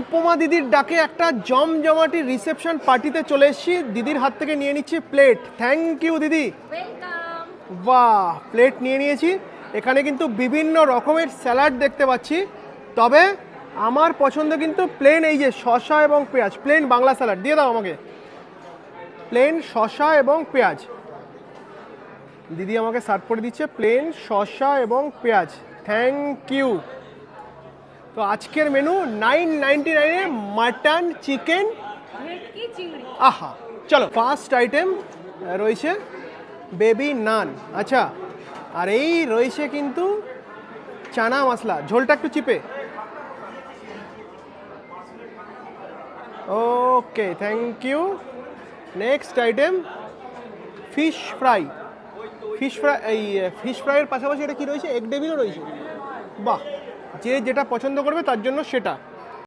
উপমা দিদির ডাকে একটা জমজমাটি রিসেপশন পার্টিতে চলে এসেছি। দিদির হাত থেকে নিয়ে নিচ্ছি প্লেট। থ্যাংক ইউ দিদি। ওয়েলকাম। বাহ, প্লেট নিয়ে নিয়েছি। এখানে কিন্তু বিভিন্ন রকমের স্যালাড দেখতে পাচ্ছি, তবে আমার পছন্দ কিন্তু প্লেন, এই যে শসা এবং পেঁয়াজ, প্লেন বাংলা স্যালাড দিয়ে দাও আমাকে। প্লেন শসা এবং পেঁয়াজ দিদি আমাকে সার্ভ করে দিচ্ছে, প্লেন শসা এবং পেঁয়াজ। Thank you. তো আজকের মেনু 999-এ মাটন চিকেন। ভেটকি চিংড়ি। আহা, চলো ফার্স্ট আইটেম রয়েছে বেবি নান। আচ্ছা, আর এই রয়েছে কিন্তু চানা মশলা, ঝোলটা একটু চিপে। Okay, thank you. Next item fish fry. এই ফিশ ফ্রাইয়ের পাশাপাশি এটা কি রয়েছে, এগ ডেভিলও রয়েছে। বাহ, যে যেটা পছন্দ করবে তার জন্য সেটা।